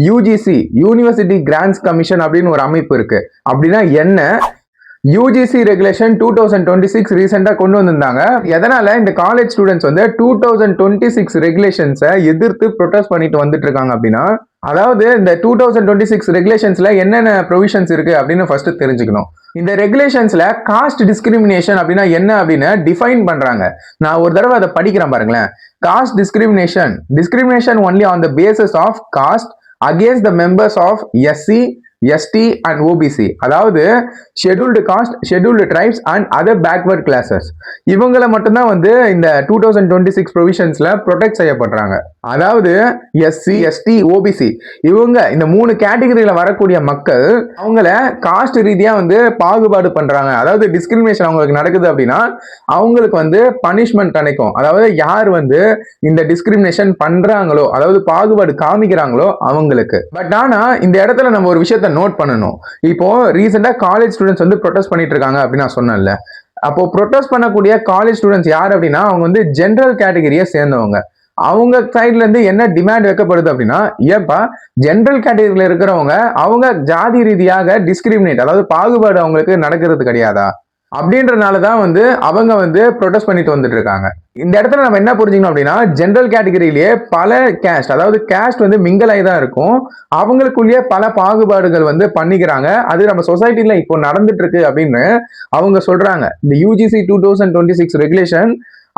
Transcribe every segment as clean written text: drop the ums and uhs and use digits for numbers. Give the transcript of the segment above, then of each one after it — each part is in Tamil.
யூஜிசி யூனிவர்சிட்டி கிராண்ட்ஸ் கமிஷன் அப்படின்னு ஒரு அமைப்பு இருக்கு. அப்படின்னா என்ன? யூஜிசி ரெகுலேஷன் 2026 ரீசெண்டா கொண்டு வந்திருந்தாங்க. எதனால இந்த காலேஜ் ஸ்டூடெண்ட்ஸ் வந்து 2026 ரெகுலேஷன்ஸை எதிர்த்து ப்ரொடெஸ்ட் பண்ணிட்டு வந்துட்டு இருக்காங்க அப்படின்னா, அதாவது இந்த 2026 ரெகுலேஷன்ஸ்ல என்னென்ன ப்ரொவிஷன்ஸ் இருக்கு அப்படின்னு ஃபர்ஸ்ட் தெரிஞ்சுக்கணும். இந்த ரெகுலேஷன்ஸ்ல காஸ்ட் டிஸ்கிரிமினேஷன் அப்படின்னா என்ன அப்படின்னு டிஃபைன் பண்றாங்க. நான் ஒரு தடவை அதை படிக்கிறேன் பாருங்களேன். Caste discrimination only on the basis of caste against the members of SC, ST and OBC, அதாவது scheduled caste, scheduled tribes and other backward classes, இவங்களை மட்டும்தான் வந்து இந்த 2026 ப்ரொவிஷன்ஸ்ல ப்ரொடெக்ட் செய்யப்படுறாங்க. அதாவது எஸ்சி, எஸ்டி, ஓபிசி இவங்க இந்த 3 கேட்டகரியில வரக்கூடிய மக்கள் அவங்கள காஸ்ட் ரீதியா வந்து பாகுபாடு பண்றாங்க. அதாவது டிஸ்கிரிமினேஷன் அவங்களுக்கு நடக்குது அப்படின்னா அவங்களுக்கு வந்து பனிஷ்மெண்ட் கிடைக்கும். அதாவது யார் வந்து இந்த டிஸ்கிரிமினேஷன் பண்றாங்களோ, அதாவது பாகுபாடு காமிக்கிறாங்களோ அவங்களுக்கு. பட் ஆனா இந்த இடத்துல நம்ம ஒரு விஷயத்த நோட் பண்ணணும். இப்போ ரீசெண்டா காலேஜ் ஸ்டூடெண்ட்ஸ் வந்து ப்ரொடெஸ்ட் பண்ணிட்டு இருக்காங்க அப்படின்னு நான் சொன்னேன்ல. அப்போ ப்ரொடெஸ்ட் பண்ணக்கூடிய காலேஜ் ஸ்டூடெண்ட்ஸ் யார் அப்படின்னா அவங்க வந்து ஜெனரல் கேட்டகரியை சேர்ந்தவங்க. அவங்க சைட்ல இருந்து என்ன டிமாண்ட் வைக்கப்படுது அப்படின்னா, ஏப்பா ஜெனரல் கேட்டகரியில இருக்கிறவங்க அவங்க ஜாதி ரீதியாக டிஸ்கிரிமினேட், அதாவது பாகுபாடு அவங்களுக்கு நடக்கிறது கிடையாதா அப்படின்றதுனாலதான் வந்து அவங்க வந்து ப்ரொடெஸ்ட் பண்ணிட்டு வந்துட்டு இருக்காங்க. இந்த இடத்துல நம்ம என்ன புரிஞ்சுக்கணும் அப்படின்னா, ஜெனரல் கேட்டகரியிலேயே பல கேஸ்ட், அதாவது கேஸ்ட் வந்து மிங்கலாகி தான் இருக்கும். அவங்களுக்குள்ளேயே பல பாகுபாடுகள் வந்து பண்ணிக்கிறாங்க. அது நம்ம சொசைட்டில இப்போ நடந்துட்டு இருக்கு அப்படின்னு அவங்க சொல்றாங்க. இந்த யூஜிசி 2026 ரெகுலேஷன்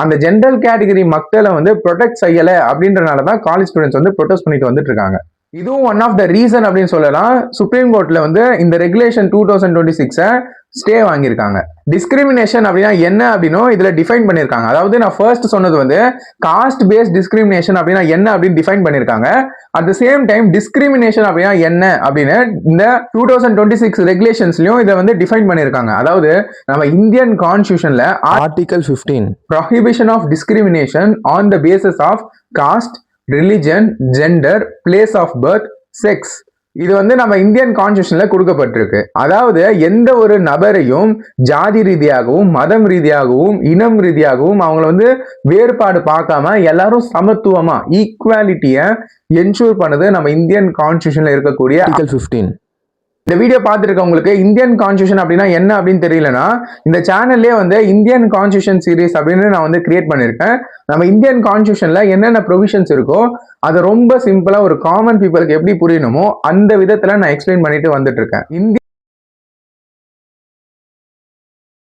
அந்த ஜெனரல் கேட்டகரி மக்களை வந்து ப்ரொடெக்ட் செய்யல அப்படின்றனாலதான் காலேஜ் ஸ்டூடெண்ட்ஸ் வந்து ப்ரொடெஸ்ட் பண்ணிட்டு வந்துட்டு இருக்காங்க. இதுவும் ஒன் ஆஃப் த ரீசன் அப்படின்னு சொல்லலாம். சுப்ரீம் கோர்ட்ல வந்து இந்த ரெகுலேஷன் 2026 ஸ்டே வாங்கியிருக்காங்க. டிஸ்கிரிமினேஷன் அப்படின்னா என்ன அப்படின்னு இதுல டிஃபைன் பண்ணிருக்காங்க. அதாவது நான் ஃபர்ஸ்ட் சொன்னது வந்து காஸ்ட் பேஸ்ட் டிஸ்கிரிமினேஷன் அப்படின்னா என்ன அப்படின்னு டிஃபைன் பண்ணிருக்காங்க. At the same time discrimination அப்படின்னா என்ன அப்படின்னு இந்த 2026 ரெகுலேஷன்ஸ்லயும் இதை வந்து டிஃபைன் பண்ணிருக்காங்க. அதாவது நம்ம இந்தியன் கான்ஸ்டிடியூஷன்ல article 15 prohibition of discrimination on the basis of caste, religion, gender, place of birth, sex, இது வந்து நம்ம இந்தியன் கான்ஸ்டிடியூஷன்ல கொடுக்கப்பட்டிருக்கு. அதாவது எந்த ஒரு நபரையும் ஜாதி ரீதியாகவும், மதம் ரீதியாகவும், இனம் ரீதியாகவும் அவங்கள வந்து வேறுபாடு பார்க்காம எல்லாரும் சமத்துவமா ஈக்குவாலிட்டியை என்ஷூர் பண்ணது நம்ம இந்தியன் கான்ஸ்டிடியூஷன்ல இருக்கக்கூடிய ஆர்டிகல் 15. இந்த வீடியோ பார்த்துருக்கவங்களுக்கு இந்தியன் கான்ஸ்டிடியூஷன் அப்படின்னா என்ன அப்படின்னு தெரியலனா, இந்த சேனல்லே வந்து இந்தியன் கான்ஸ்டிடியூஷன் சீரீஸ் அப்படின்னு நான் வந்து கிரியேட் பண்ணியிருக்கேன். நம்ம இந்தியன் கான்ஸ்டிடியூஷன்ல என்னென்ன ப்ரொவிஷன்ஸ் இருக்கோ அதை ரொம்ப சிம்பிளா ஒரு காமன் பீப்புளுக்கு எப்படி புரியணுமோ அந்த விதத்துல நான் எக்ஸ்பிளைன் பண்ணிட்டு வந்துட்டு இருக்கேன்.